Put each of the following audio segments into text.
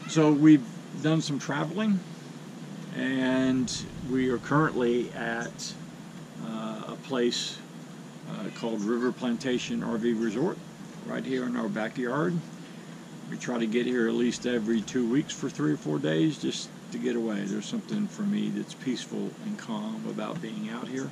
So we've done some traveling, and we are currently at a place called River Plantation RV Resort, right here in our backyard. We try to get here at least every 2 weeks for 3 or 4 days just to get away. There's something for me that's peaceful and calm about being out here.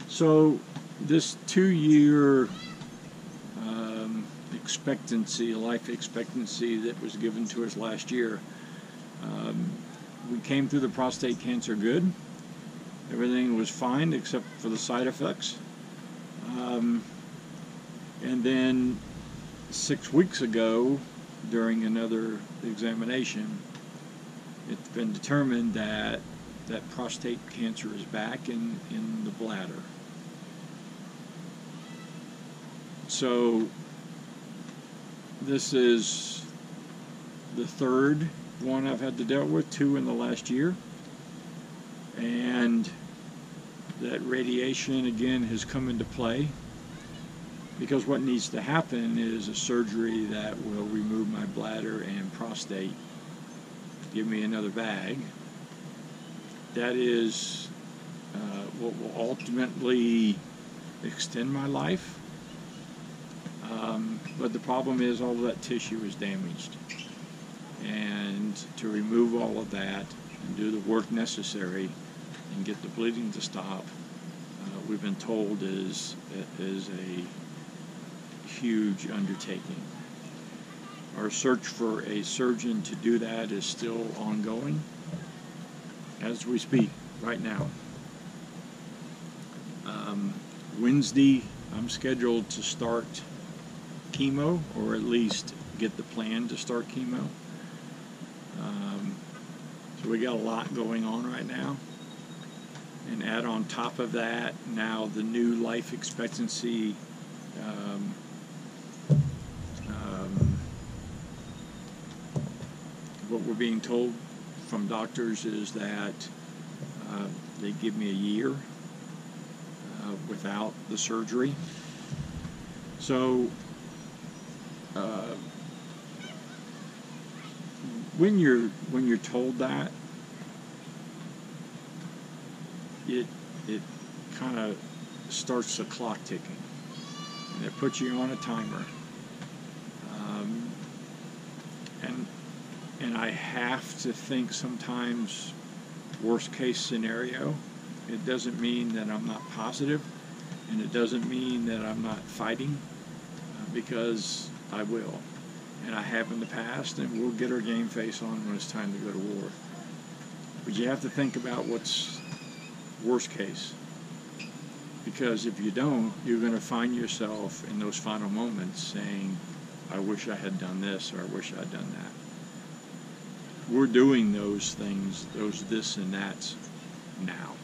So this 2 year life expectancy that was given to us last year, we came through the prostate cancer good. Everything was fine except for the side effects. And then 6 weeks ago, during another examination, it's been determined that prostate cancer is back in the bladder. So this is the third one I've had to deal with, 2 in the last year. And that radiation again has come into play, because what needs to happen is a surgery that will remove my bladder and prostate, give me another bag. That is what will ultimately extend my life. But the problem is all of that tissue is damaged. And to remove all of that and do the work necessary and get the bleeding to stop, we've been told is a huge undertaking. Our search for a surgeon to do that is still ongoing as we speak right now. Wednesday, I'm scheduled to start chemo, or at least get the plan to start chemo. So we got a lot going on right now. And add on top of that, now the new life expectancy what we're being told from doctors is that they give me a year without the surgery. So when you're told that, it kind of starts the clock ticking, and it puts you on a timer. And I have to think sometimes worst case scenario. It doesn't mean that I'm not positive, and it doesn't mean that I'm not fighting, because I will, and I have in the past, and we'll get our game face on when it's time to go to war. But you have to think about what's worst case, because if you don't, you're going to find yourself in those final moments saying, I wish I had done this, or I wish I had done that. We're doing those things, those this and that's now.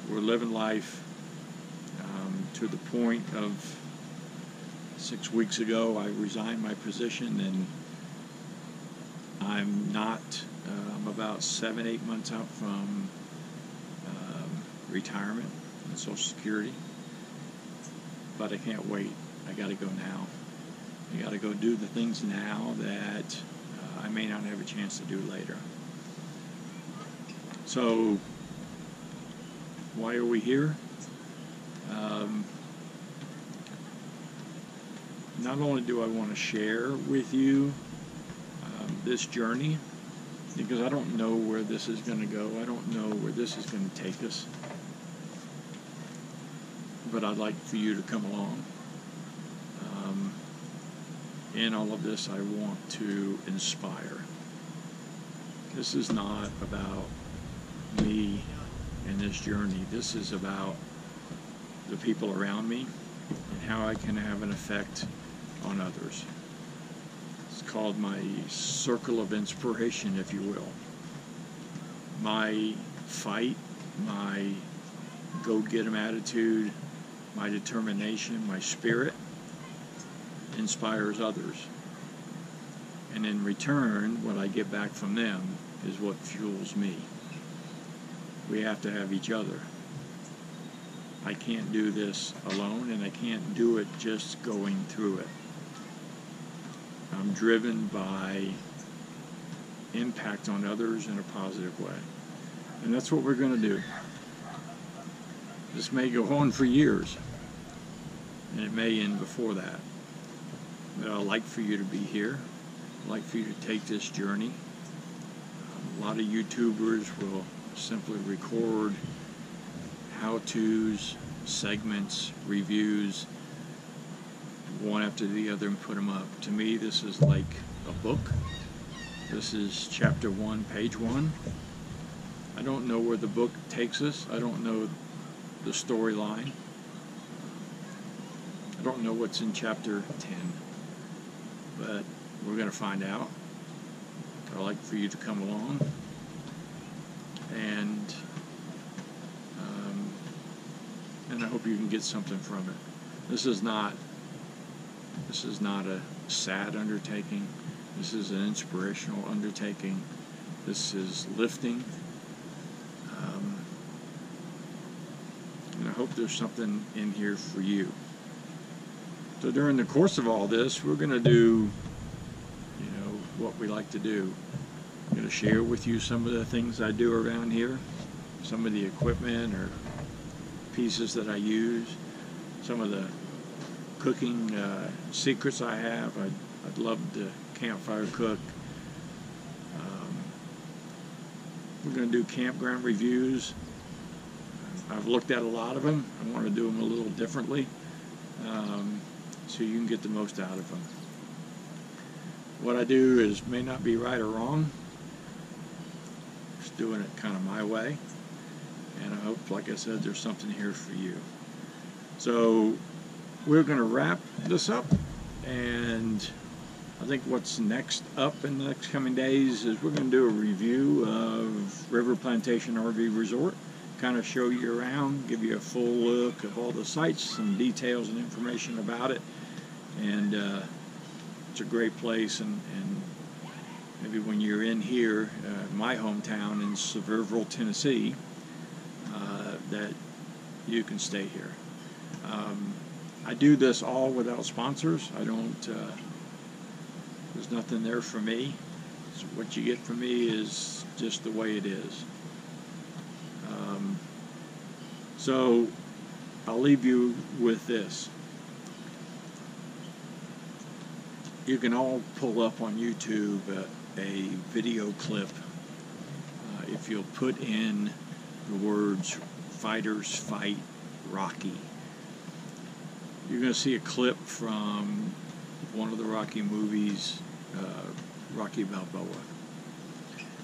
We're living life to the point of 6 weeks ago I resigned my position, and I'm about 7-8 months out from retirement and Social Security, but I can't wait. I got to go now. I got to go do the things now that I may not have a chance to do later. So why are we here? Not only do I want to share with you this journey, because I don't know where this is going to go. I don't know where this is going to take us. But I'd like for you to come along. In all of this, I want to inspire. This is not about me and this journey. This is about the people around me and how I can have an effect on others. It's called my circle of inspiration, if you will. My fight, my go-get-em attitude, my determination, my spirit inspires others. And in return, what I get back from them is what fuels me. We have to have each other. I can't do this alone, and I can't do it just going through it. I'm driven by impact on others in a positive way. And that's what we're going to do. This may go on for years, and it may end before that. But I'd like for you to be here. I'd like for you to take this journey. A lot of YouTubers will simply record how-tos, segments, reviews, one after the other, and put them up. To me, this is like a book. This is chapter 1, page 1. I don't know where the book takes us. I don't know the storyline. I don't know what's in chapter 10. But we're going to find out. I'd like for you to come along. And I hope you can get something from it. This is not a sad undertaking. This is an inspirational undertaking. This is lifting. And I hope there's something in here for you. So during the course of all this, we're going to do, what we like to do. I'm going to share with you some of the things I do around here, some of the equipment or pieces that I use, some of the cooking secrets I have. I'd love to campfire cook. We're going to do campground reviews. I've looked at a lot of them. I want to do them a little differently, so you can get the most out of them. What I do may not be right or wrong. Just doing it kind of my way. And I hope, like I said, there's something here for you. So we're going to wrap this up, and I think what's next up in the next coming days is we're going to do a review of River Plantation RV Resort, kind of show you around, give you a full look of all the sites, some details and information about it. And it's a great place, and maybe when you're in here, my hometown in Sevierville, Tennessee, that you can stay here. I do this all without sponsors. I don't, there's nothing there for me. So what you get from me is just the way it is. So I'll leave you with this. You can all pull up on YouTube a video clip. If you'll put in the words "Fighters Fight Rocky," you're going to see a clip from one of the Rocky movies, Rocky Balboa.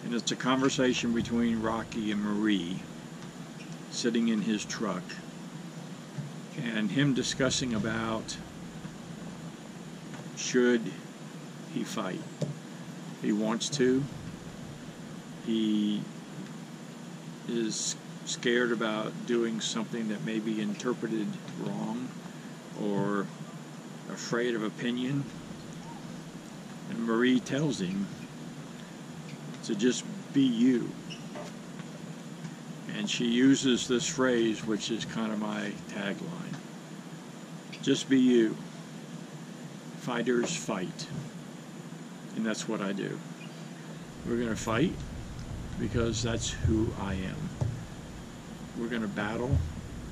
And it's a conversation between Rocky and Marie sitting in his truck, and him discussing about should he fight. He wants to. He is scared about doing something that may be interpreted wrong, or afraid of opinion. And Marie tells him to just be you. And she uses this phrase, which is kind of my tagline. Just be you. Fighters fight. And that's what I do. We're going to fight because that's who I am. We're going to battle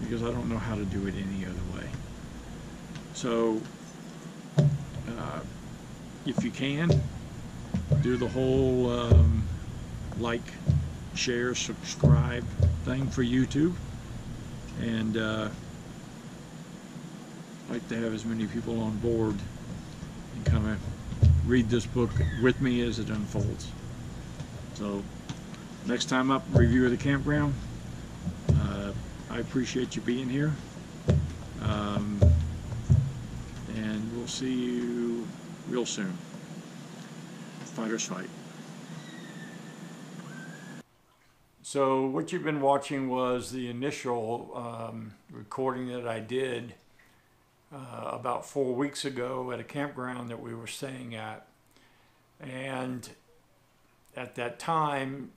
because I don't know how to do it any other way. So, if you can, do the whole like, share, subscribe thing for YouTube. And I'd like to have as many people on board and kind of read this book with me as it unfolds. So, next time up, review of the campground. I appreciate you being here. And we'll see you real soon. Fighters fight. So what you've been watching was the initial recording that I did about 4 weeks ago at a campground that we were staying at. And at that time,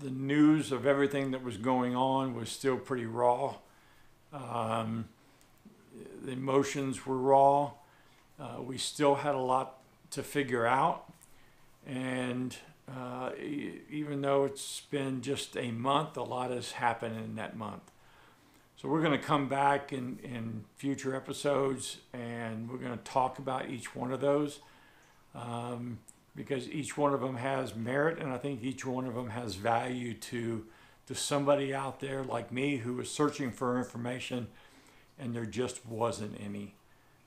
the news of everything that was going on was still pretty raw. The emotions were raw. We still had a lot to figure out. And even though it's been just a month, a lot has happened in that month. So we're going to come back in future episodes, and we're going to talk about each one of those, because each one of them has merit, and I think each one of them has value to somebody out there like me who was searching for information and there just wasn't any.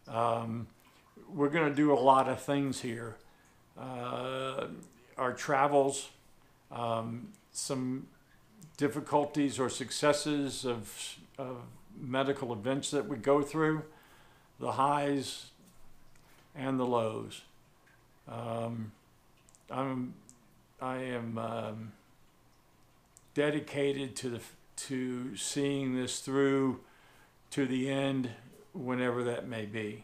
We're going to do a lot of things here. Our travels, some difficulties or successes of medical events that we go through, the highs and the lows. I am dedicated to seeing this through to the end, whenever that may be.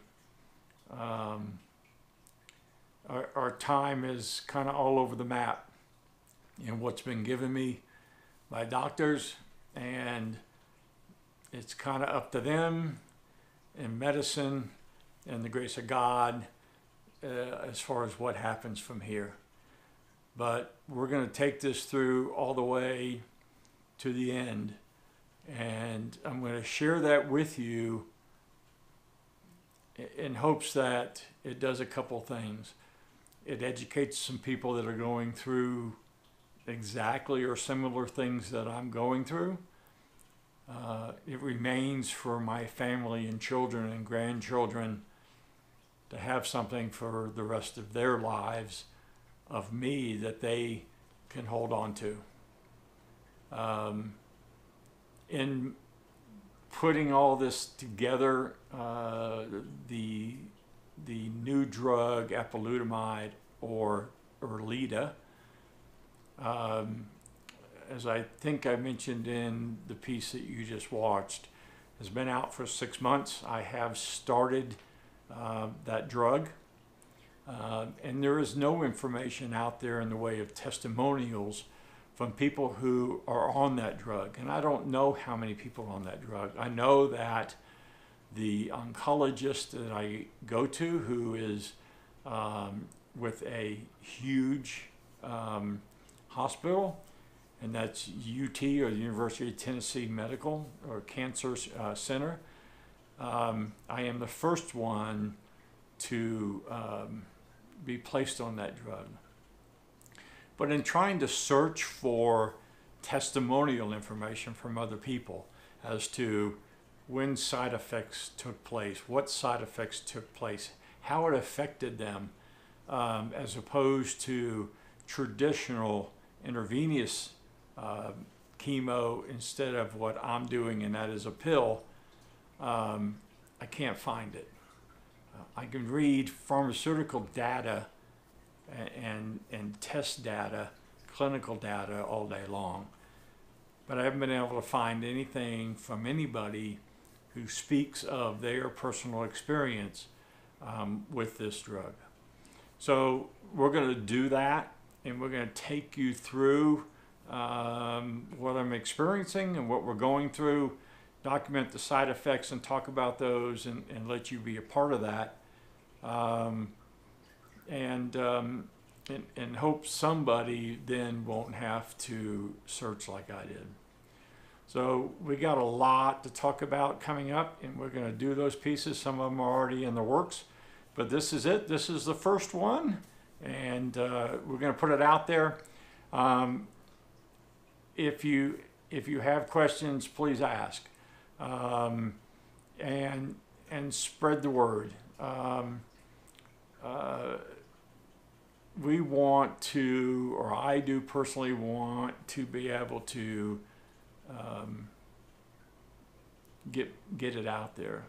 Our time is kind of all over the map in what's been given me by doctors, and it's kind of up to them in medicine and the grace of God as far as what happens from here. But we're going to take this through all the way to the end, and I'm going to share that with you in hopes that it does a couple things. It educates some people that are going through exactly or similar things that I'm going through. It remains for my family and children and grandchildren to have something for the rest of their lives of me that they can hold on to. In putting all this together, the new drug apalutamide, or Erleada, as I think I mentioned in the piece that you just watched, has been out for 6 months. I have started that drug, and there is no information out there in the way of testimonials from people who are on that drug. And I don't know how many people are on that drug. I know that the oncologist that I go to, who is with a huge hospital, and that's UT, or the University of Tennessee Medical or Cancer Center. I am the first one to be placed on that drug. But in trying to search for testimonial information from other people as to when side effects took place, what side effects took place, how it affected them, as opposed to traditional intravenous chemo instead of what I'm doing, and that is a pill, I can't find it. I can read pharmaceutical data and test data, clinical data all day long, but I haven't been able to find anything from anybody who speaks of their personal experience with this drug. So we're going to do that, and we're going to take you through what I'm experiencing and what we're going through, document the side effects and talk about those, and let you be a part of that, and hope somebody then won't have to search like I did. So we got a lot to talk about coming up, and we're going to do those pieces. Some of them are already in the works, but this is it. This is the first one, and we're going to put it out there. If you have questions, please ask, and spread the word. We want to, or I do personally want to be able to get it out there.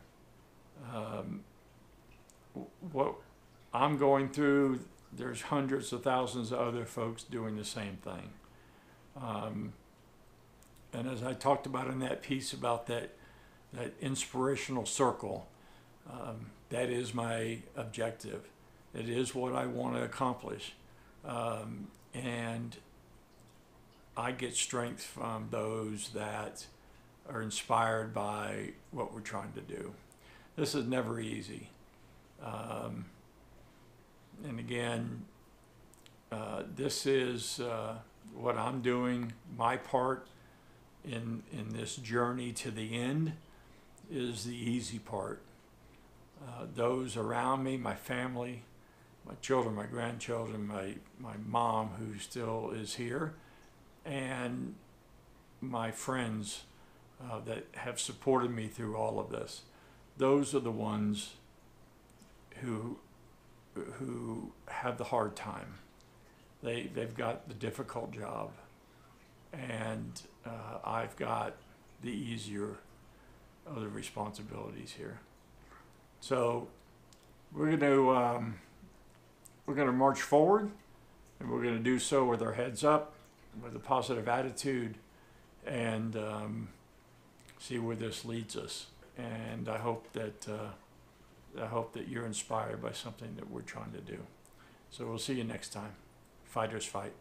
What I'm going through, there's hundreds of thousands of other folks doing the same thing. And as I talked about in that piece about that inspirational circle, that is my objective. It is what I want to accomplish. And I get strength from those that are inspired by what we're trying to do. This is never easy. And again, this is what I'm doing. My part in this journey to the end is the easy part. Those around me, my family, my children, my grandchildren, my mom who still is here, and my friends that have supported me through all of this. Those are the ones who have the hard time. They've got the difficult job, and I've got the easier of the responsibilities here. So we're going to march forward, and we're going to do so with our heads up, with a positive attitude, and see where this leads us. And I hope that you're inspired by something that we're trying to do. So we'll see you next time. Fighters fight.